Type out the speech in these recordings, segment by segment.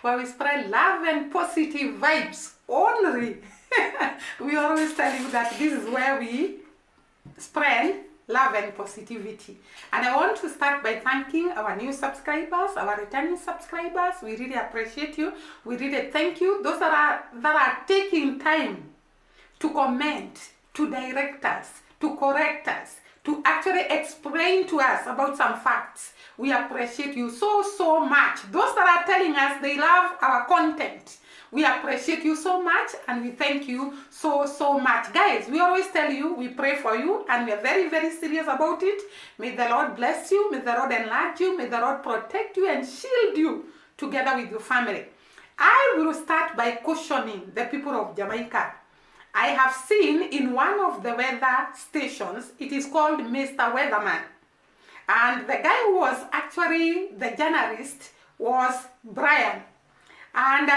where we spread love and positive vibes only. We always tell you that this is where we spread love and positivity. And I want to start by thanking our new subscribers, our returning subscribers. We really appreciate you. We really thank you. Those that are taking time to comment, to direct us, to correct us, to actually explain to us about some facts. We appreciate you so much. Those that are telling us they love our content, we appreciate you so much, and we thank you so much. Guys, we always tell you, we pray for you, and we are very serious about it. May the Lord bless you, may the Lord enlarge you, may the Lord protect you and shield you together with your family. I will start by cautioning the people of Jamaica. I have seen in one of the weather stations, it is called Mr. Weatherman. And the guy who was actually the journalist was Brian. And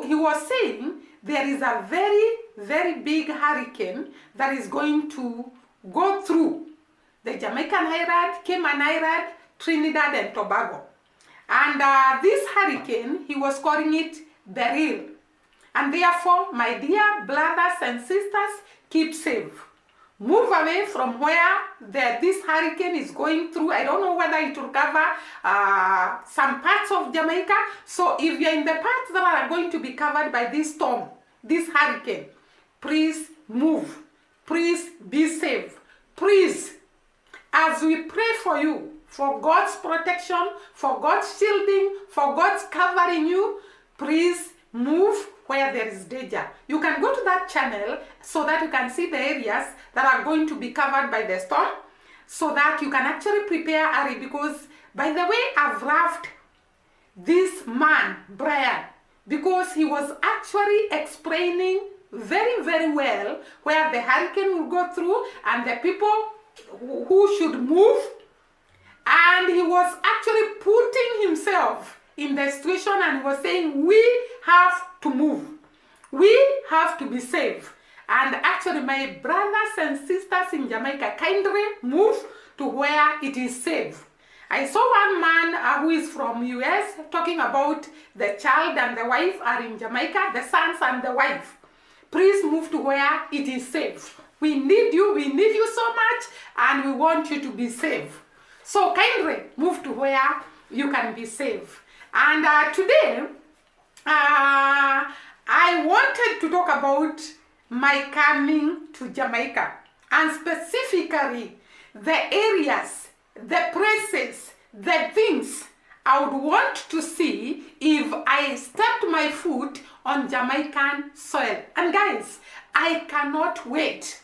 he was saying there is a very big hurricane that is going to go through the Jamaican island, Cayman Island, Trinidad and Tobago. And this hurricane, he was calling it Beryl. And therefore, my dear brothers and sisters, keep safe. Move away from where this hurricane is going through. I don't know whether it will cover some parts of Jamaica. So if you're in the parts that are going to be covered by this storm, this hurricane, please move. Please be safe. Please, as we pray for you, for God's protection, for God's shielding, for God's covering you, please move where there is danger. You can go to that channel so that you can see the areas that are going to be covered by the storm, so that you can actually prepare early. Because, by the way, I've loved this man, Brian, because he was actually explaining very well where the hurricane will go through and the people who should move. And he was actually putting himself in the situation and was saying, we have to move. We have to be safe. And actually, my brothers and sisters in Jamaica, kindly move to where it is safe. I saw one man who is from US talking about the child and the wife are in Jamaica, the sons and the wife. Please move to where it is safe. We need you so much, and we want you to be safe. So kindly move to where you can be safe. And today, I wanted to talk about my coming to Jamaica, and specifically the areas, the places, the things I would want to see if I stepped my foot on Jamaican soil. And guys, I cannot wait.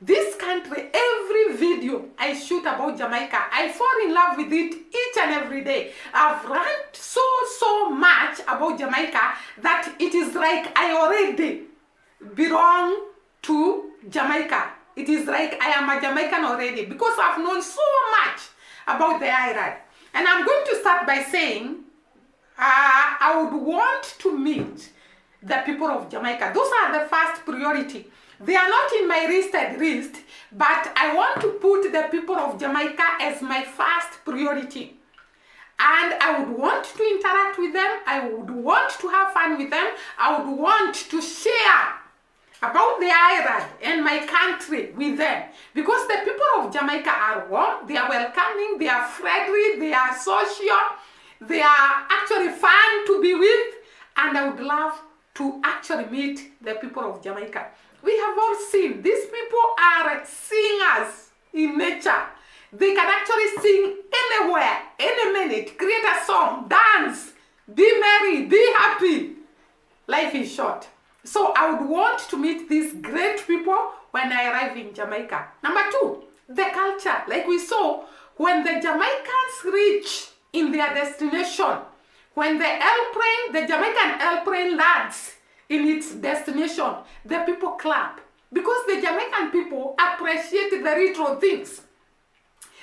This country, every video I shoot about Jamaica, I fall in love with it each and every day. I've learned so much about Jamaica that it is like I already belong to Jamaica. It is like I am a Jamaican already, because I've known so much about the island. And I'm going to start by saying I would want to meet the people of Jamaica. Those are the first priority. They are not in my listed list, but I want to put the people of Jamaica as my first priority. And I would want to interact with them. I would want to have fun with them. I would want to share about the island and my country with them. Because the people of Jamaica are warm, they are welcoming, they are friendly, they are social, they are actually fun to be with. And I would love to actually meet the people of Jamaica. We have all seen, these people are singers in nature. They can actually sing anywhere, any minute, create a song, dance, be merry, be happy. Life is short. So I would want to meet these great people when I arrive in Jamaica. Number two, the culture. Like we saw, when the Jamaicans reach in their destination, when the Jamaican airplane lands in its destination, the people clap. Because the Jamaican people appreciate the retro things.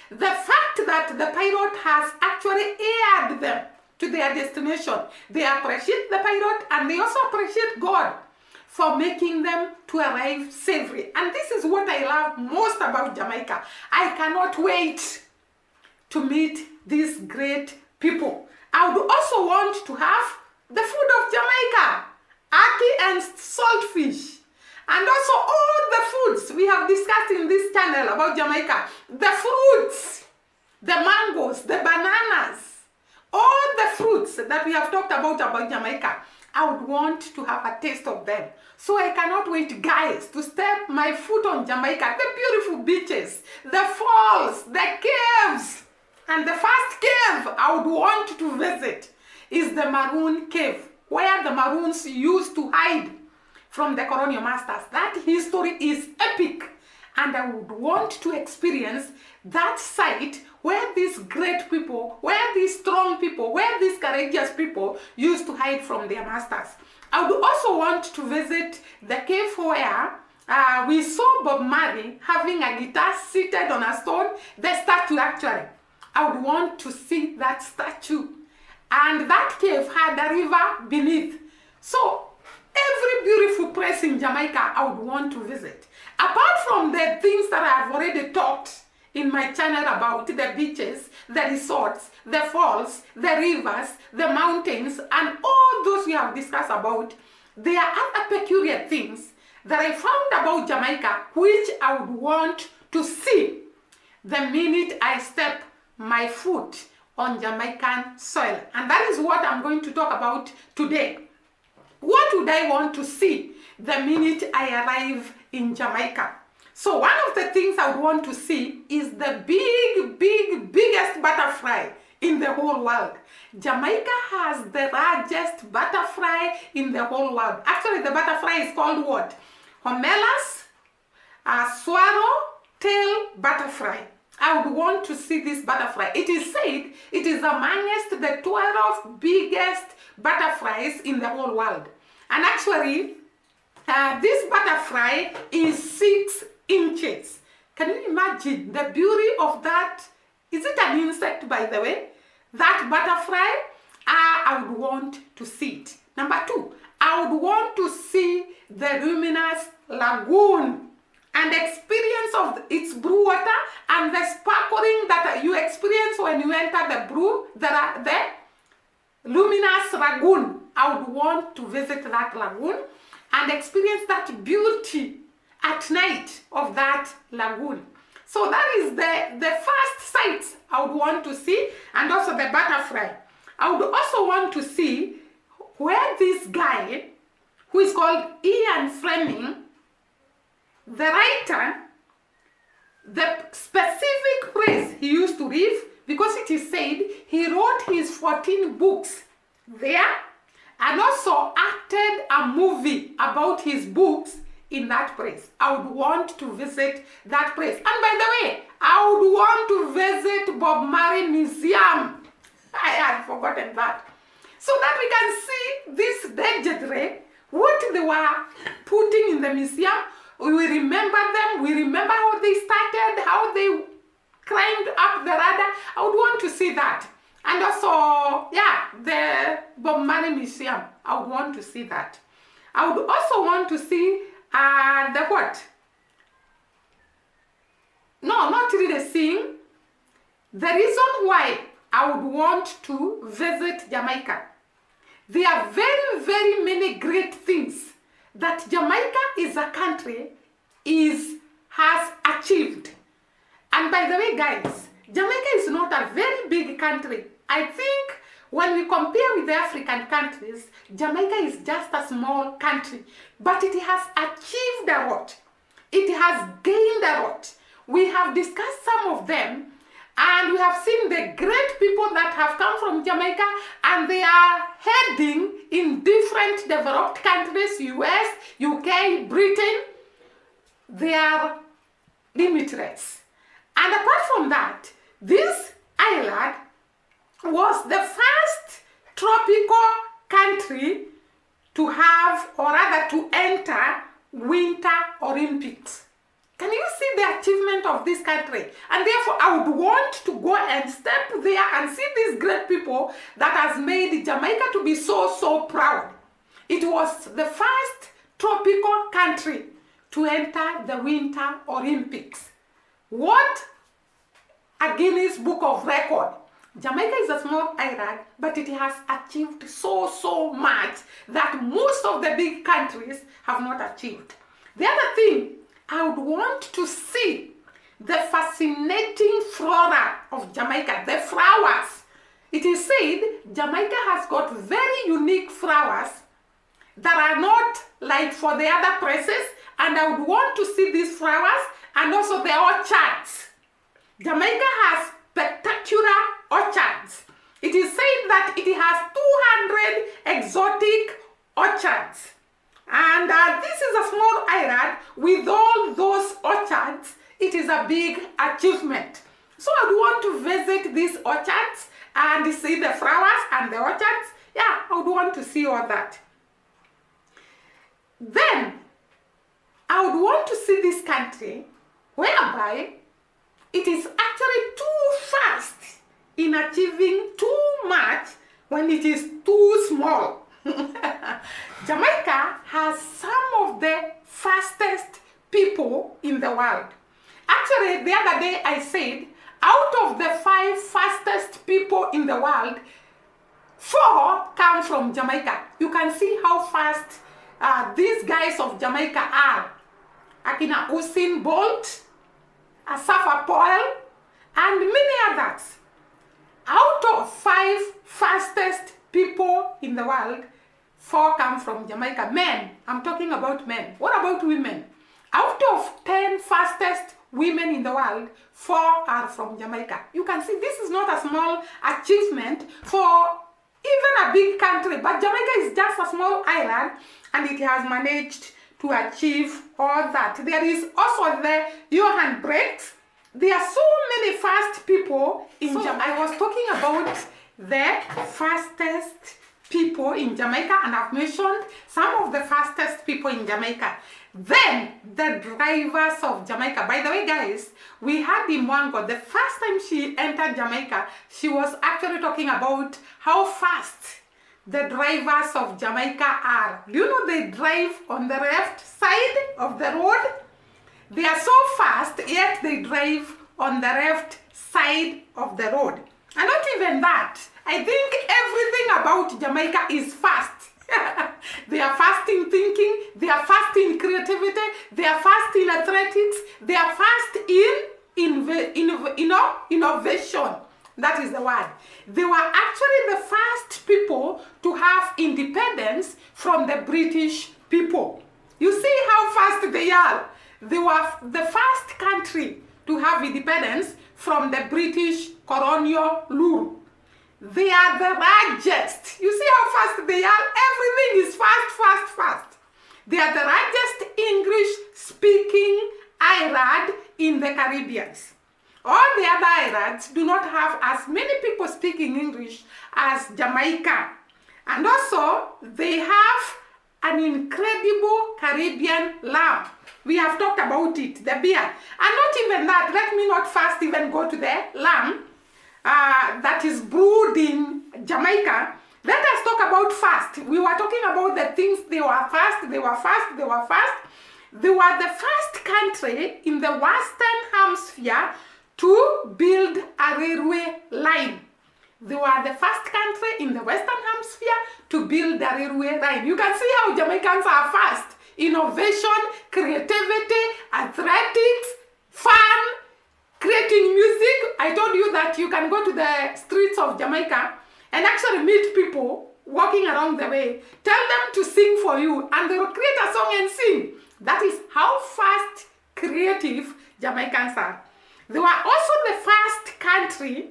The fact that the pilot has actually aired them to their destination, they appreciate the pilot, and they also appreciate God for making them to arrive safely. And this is what I love most about Jamaica. I cannot wait to meet these great people. I would also want to have the food of Jamaica, ackee and saltfish, and also all the foods we have discussed in this channel about Jamaica, the fruits, the mangoes, the bananas, all the fruits that we have talked about Jamaica. I would want to have a taste of them. So I cannot wait, guys, to step my foot on Jamaica, the beautiful beaches, the falls, the caves. And the first cave I would want to visit is the Maroon Cave, where the Maroons used to hide from the colonial masters. That history is epic. And I would want to experience that site where these great people, where these strong people, where these courageous people used to hide from their masters. I would also want to visit the cave where we saw Bob Marley having a guitar seated on a stone, the statue actually. I would want to see that statue. And that cave had a river beneath. So every beautiful place in Jamaica I would want to visit. Apart from the things that I have already talked in my channel about, the beaches, the resorts, the falls, the rivers, the mountains, and all those we have discussed about, there are other peculiar things that I found about Jamaica which I would want to see the minute I step my foot on Jamaican soil. And that is what I'm going to talk about today. What would I want to see the minute I arrive in Jamaica? So one of the things I would want to see is the biggest butterfly in the whole world. Jamaica has the largest butterfly in the whole world. Actually, the butterfly is called what? Homelus swallow-tail butterfly. I would want to see this butterfly. It is said it is amongst the 12 biggest butterflies in the whole world. And actually, this butterfly is 6 inches. Can you imagine the beauty of that? Is it an insect, by the way? That butterfly, I would want to see it. Number 2, I would want to see the luminous lagoon and experience of its blue water and the sparkling that you experience when you enter the luminous lagoon. I would want to visit that lagoon and experience that beauty at night of that lagoon. So that is the first sight I would want to see, and also the butterfly. I would also want to see where this guy, who is called Ian Fleming, the writer, the specific place he used to live, because it is said he wrote his 14 books there and also acted a movie about his books in that place. I would want to visit that place. And by the way, I would want to visit Bob Marley Museum. I had forgotten that. So that we can see this legendary, what they were putting in the museum. We remember them. We remember how they started, how they climbed up the ladder. I would want to see that. And also, yeah, the Bob Marley Museum. I would want to see that. I would also want to see the what? No, not really seeing. The reason why I would want to visit Jamaica. There are very many great things that Jamaica is a country has achieved. And by the way, guys, Jamaica is not a very big country. I think when we compare with the African countries, Jamaica is just a small country, but it has achieved a lot. It has gained a lot. We have discussed some of them, and we have seen the great people that have come from Jamaica, and they are heading in different developed countries, US, UK, Britain. They are limitless. And apart from that, this island was the first tropical country to have, or rather to enter, Winter Olympics. Can you see the achievement of this country? And therefore, I would want to go and step there and see these great people that has made Jamaica to be so proud. It was the first tropical country to enter the Winter Olympics. What a Guinness Book of Record. Jamaica is a small island, but it has achieved so much that most of the big countries have not achieved. The other thing, I would want to see the fascinating flora of Jamaica, the flowers. It is said Jamaica has got very unique flowers that are not like for the other places, and I would want to see these flowers and also the orchards. Jamaica has spectacular orchards. It is said that it has 200 exotic orchards. And this is a small island with all those orchards. It is a big achievement. So I would want to visit these orchards and see the flowers and the orchards. Yeah, I would want to see all that. Then I would want to see this country whereby it is actually too fast in achieving too much when it is too small. Jamaica has some of the fastest people in the world. Actually, the other day I said, out of the 5 fastest people in the world, 4 come from Jamaica. You can see how fast these guys of Jamaica are. Akina Usain Bolt, Asafa Powell, and many others. Out of 5 fastest people in the world, 4 come from Jamaica. Men, I'm talking about men. What about women? Out of 10 fastest women in the world, 4 are from Jamaica. You can see this is not a small achievement for even a big country, but Jamaica is just a small island and it has managed to achieve all that. There is also the Johan Brett. There are so many fast people in Jamaica. I was talking about the fastest people in Jamaica, and I've mentioned some of the fastest people in Jamaica. Then the drivers of Jamaica. By the way, guys, we had Imwango. The first time she entered Jamaica, she was actually talking about how fast the drivers of Jamaica are. Do you know they drive on the left side of the road? They are so fast, yet they drive on the left side of the road. And not even that. I think everything about Jamaica is fast. They are fast in thinking, they are fast in creativity, they are fast in athletics, they are fast in innovation. That is the word. They were actually the first people to have independence from the British people. You see how fast they are. They were the first country to have independence from the British colonial rule. They are the largest. You see how fast they are? Everything is fast. They are the largest English-speaking island in the Caribbean. All the other islands do not have as many people speaking English as Jamaica. And also, they have an incredible Caribbean lamb. We have talked about it, the beer. And not even that, let me not first even go to the lamb that is brewed in Jamaica. Let us talk about fast. We were talking about the things they were fast. They were the first country in the Western Hemisphere to build a railway line. They were the first country in the Western Hemisphere to build a railway line. You can see how Jamaicans are fast. Innovation, creativity, athletics, fun, creating music. I told you that you can go to the streets of Jamaica and actually meet people walking around the way. Tell them to sing for you and they will create a song and sing. That is how fast, creative Jamaicans are. They were also the first country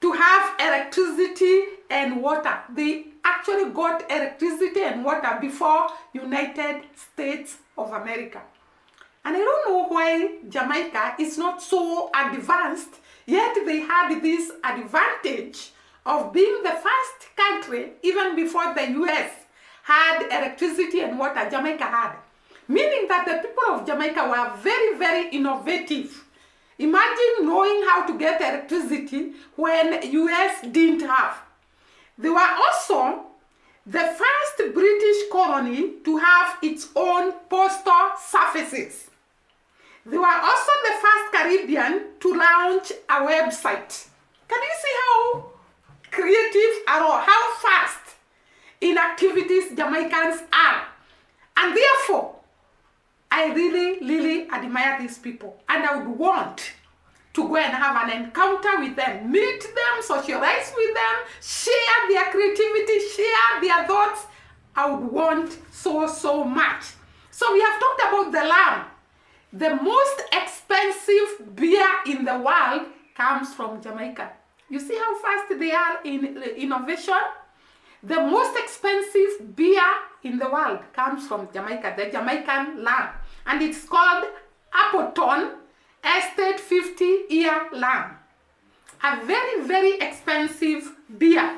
to have electricity and water. They actually got electricity and water before United States of America. And I don't know why Jamaica is not so advanced, yet they had this advantage of being the first country, even before the US had electricity and water, Jamaica had. Meaning that the people of Jamaica were very, very innovative. Imagine knowing how to get electricity when US didn't have. They were also the first British colony to have its own postal services. They were also the first Caribbean to launch a website. Can you see how creative or how fast in activities Jamaicans are? And therefore, I really, really admire these people, and I would want to go and have an encounter with them, meet them, socialize with them, share their creativity, share their thoughts. I would want so much. So we have talked about the lamb. The most expensive beer in the world comes from Jamaica. You see how fast they are in innovation? The most expensive beer in the world comes from Jamaica, the Jamaican lamb. And it's called Appleton Estate 50-year lamb. A very, very expensive beer.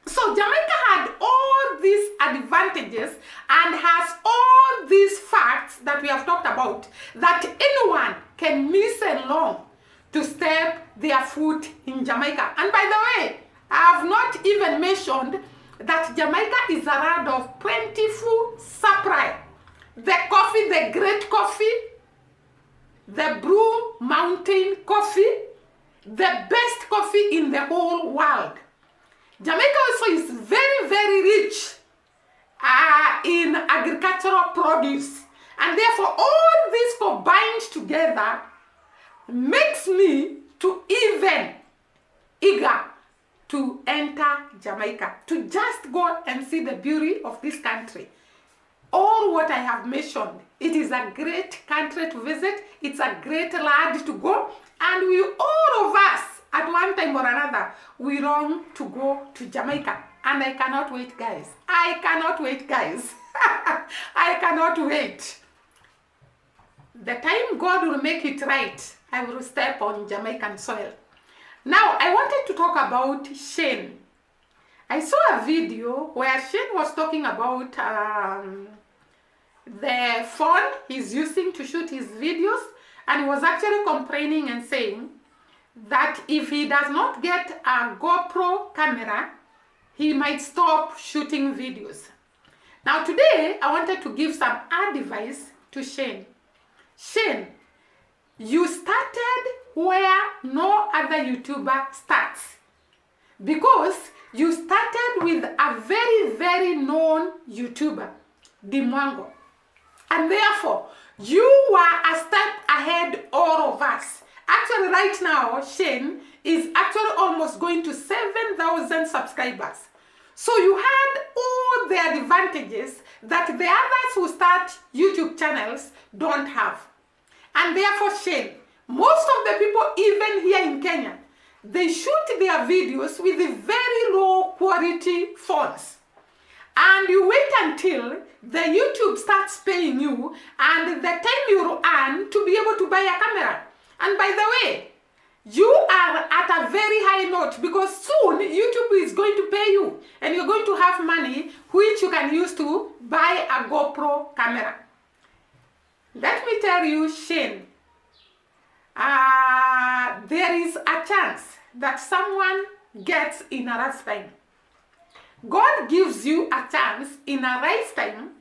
So Jamaica had all these advantages and has all these facts that we have talked about that anyone can miss along to step their foot in Jamaica. And by the way, I have not even mentioned that Jamaica is a land of plentiful supply. The coffee, the great coffee, the Blue Mountain coffee, the best coffee in the whole world. Jamaica also is very, very rich in agricultural produce. And therefore, all this combined together makes me to even eager to enter Jamaica, to just go and see the beauty of this country. All what I have mentioned, it is a great country to visit, it's a great land to go, and we, all of us, at one time or another, we long to go to Jamaica. And I cannot wait, guys. I cannot wait, guys. I cannot wait. The time God will make it right, I will step on Jamaican soil. Now, I wanted to talk about Shane. I saw a video where Shane was talking about the phone he's using to shoot his videos, and he was actually complaining and saying that if he does not get a GoPro camera, he might stop shooting videos. Now today, I wanted to give some advice to Shane. Shane, you started where no other YouTuber starts, because you started with a very, very known YouTuber, Dimwango. And therefore, you were a step ahead all of us. Actually, right now, Shane is actually almost going to 7,000 subscribers. So you had all the advantages that the others who start YouTube channels don't have. And therefore, Shane, most of the people, even here in Kenya, they shoot their videos with very low quality phones. And you wait until the YouTube starts paying you and the time you earn to be able to buy a camera. And by the way, you are at a very high note, because soon YouTube is going to pay you and you're going to have money which you can use to buy a GoPro camera. Let me tell you, Shane, there is a chance that someone gets in a lifetime. God gives you a chance in a lifetime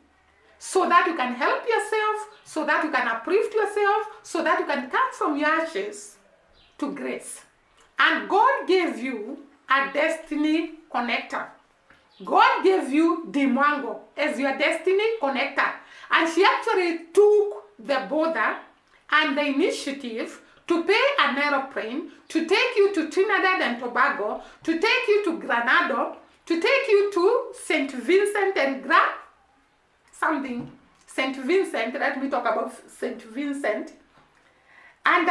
so that you can help yourself, so that you can uplift yourself, so that you can come from your ashes to grace. And God gave you a destiny connector. God gave you Dimwango as your destiny connector. And she actually took the border and the initiative to pay an aeroplane to take you to Trinidad and Tobago, to take you to Grenada, to take you to St. Vincent and St. Vincent, let me talk about St. Vincent. And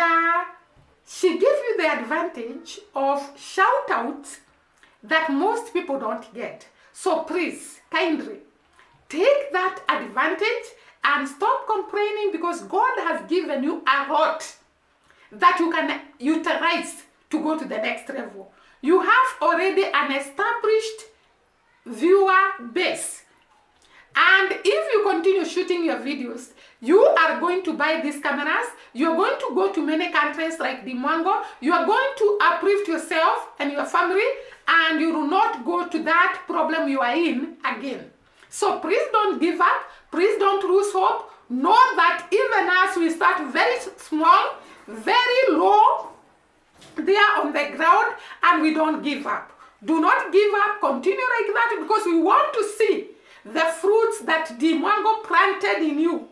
she gave you the advantage of shout-outs that most people don't get. So please, kindly, take that advantage and stop complaining, because God has given you a lot that you can utilize to go to the next level. You have already an established viewer base. And if you continue shooting your videos, you are going to buy these cameras, you are going to go to many countries like Dimwango, you are going to uplift yourself and your family, and you will not go to that problem you are in again. So please don't give up, please don't lose hope. Know that even as we start very small, very low, there on the ground and we don't give up. Do not give up. Continue like that because we want to see the fruits that Dimwango planted in you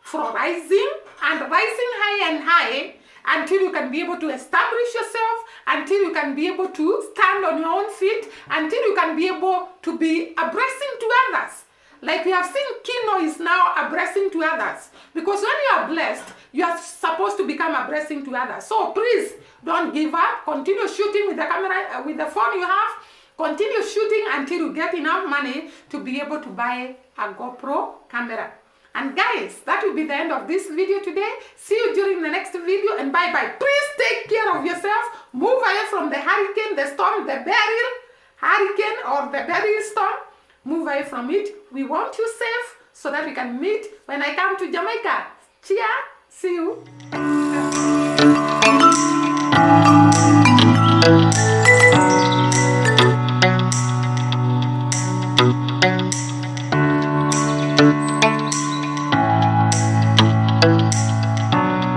for rising and rising high and high until you can be able to establish yourself, until you can be able to stand on your own feet, until you can be able to be a blessing to others. Like we have seen, Kino is now a blessing to others. Because when you are blessed, you are supposed to become a blessing to others. So please, don't give up. Continue shooting with the camera, with the phone you have. Continue shooting until you get enough money to be able to buy a GoPro camera. And guys, that will be the end of this video today. See you during the next video and bye-bye. Please take care of yourself. Move away from the hurricane, the storm, the beryl hurricane or the beryl storm. Move away from it. We want you safe so that we can meet when I come to Jamaica. Cheers. See you.